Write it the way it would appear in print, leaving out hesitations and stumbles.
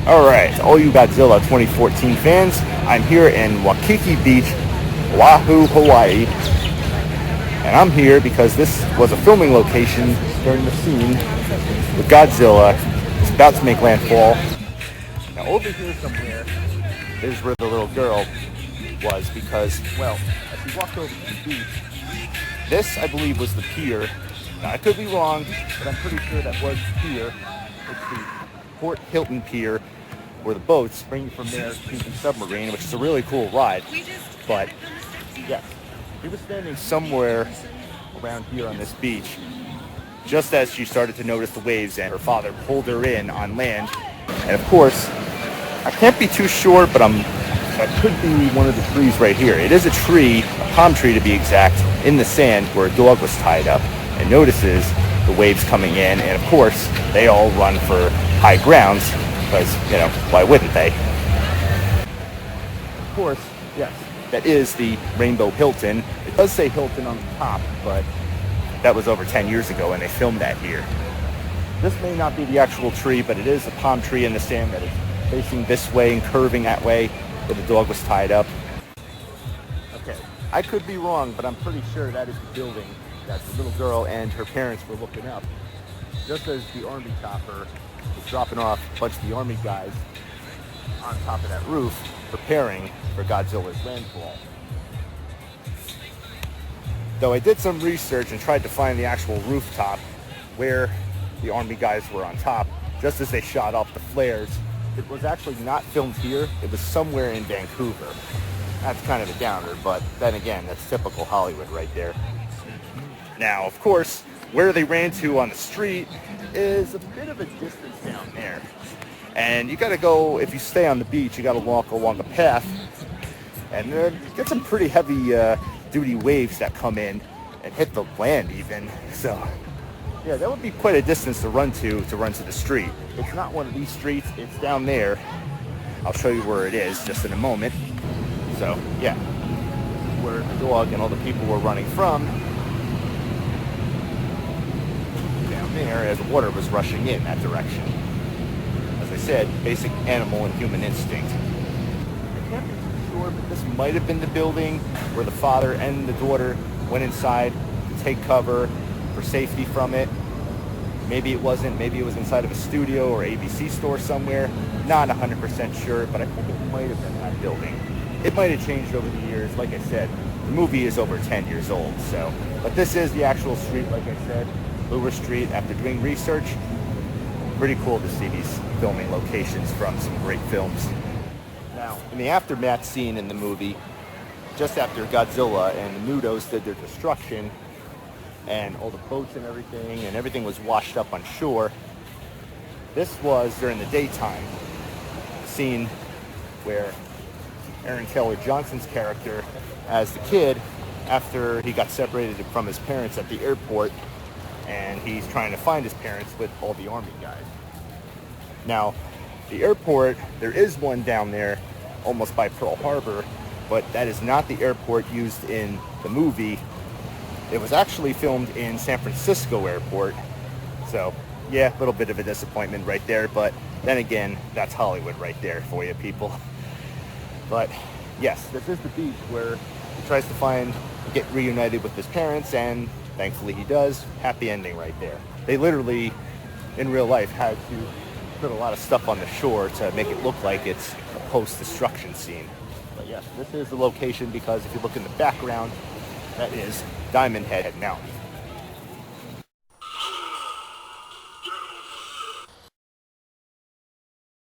Alright, all you Godzilla 2014 fans, I'm here in Waikiki Beach, Oahu, Hawaii. And I'm here because this was a filming location during the scene with Godzilla. It's about to make landfall. Now over here somewhere is where the little girl was because, well, as we walked over to the beach, this, I believe, was the pier. Now, I could be wrong, but I'm pretty sure that was the pier. It's the Port Hilton Pier, where the boats bring you from there to the submarine, which is a really cool ride. But, yes, he was standing somewhere around here on this beach, just as she started to notice the waves, and her father pulled her in on land. And of course, I can't be too sure, but that could be one of the trees right here. It is a tree, a palm tree to be exact, in the sand where a dog was tied up and notices the waves coming in. And of course, they all run for high grounds because, why wouldn't they? Of course, yes, that is the Rainbow Hilton. It does say Hilton on the top, but that was over 10 years ago and they filmed that here. This may not be the actual tree, but it is a palm tree in the sand that is facing this way and curving that way where the dog was tied up. Okay, I could be wrong, but I'm pretty sure that is the building that the little girl and her parents were looking up, just as the army chopper was dropping off a bunch of the army guys on top of that roof, preparing for Godzilla's landfall. Though I did some research and tried to find the actual rooftop where the army guys were on top, just as they shot off the flares. It was actually not filmed here. It was somewhere in Vancouver. That's kind of a downer, but then again, that's typical Hollywood right there. Now, of course, where they ran to on the street is a bit of a distance down there. And you gotta go, if you stay on the beach, you gotta walk along a path. And get some pretty heavy duty waves that come in and hit the land even. So, yeah, that would be quite a distance to run to the street. It's not one of these streets, it's down there. I'll show you where it is just in a moment. So, yeah, where the dog and all the people were running from. Down there as the water was rushing in that direction. As I said, basic animal and human instinct. I can't be too sure, but this might have been the building where the father and the daughter went inside to take cover for safety from it. Maybe it wasn't. Maybe it was inside of a studio or ABC store somewhere. Not 100% sure, but I think it might have been that building. It might have changed over the years. Like I said, the movie is over 10 years old. So, but this is the actual street, like I said, Lure Street. After doing research, pretty cool to see these filming locations from some great films. Now, in the aftermath scene in the movie, just after Godzilla and the Nudos did their destruction, and all the boats and everything was washed up on shore. This was during the daytime scene where Aaron Taylor Johnson's character, as the kid, after he got separated from his parents at the airport, and he's trying to find his parents with all the army guys. Now, the airport, there is one down there almost by Pearl Harbor, but that is not the airport used in the movie. It was actually filmed in San Francisco airport. So, yeah, a little bit of a disappointment right there. But then again, that's Hollywood right there for you people. But, yes, this is the beach where he tries to get reunited with his parents. And thankfully he does. Happy ending right there. They literally, in real life, had to put a lot of stuff on the shore to make it look like it's a post-destruction scene. But, yes, this is the location because if you look in the background, that is Diamond Head Mountain.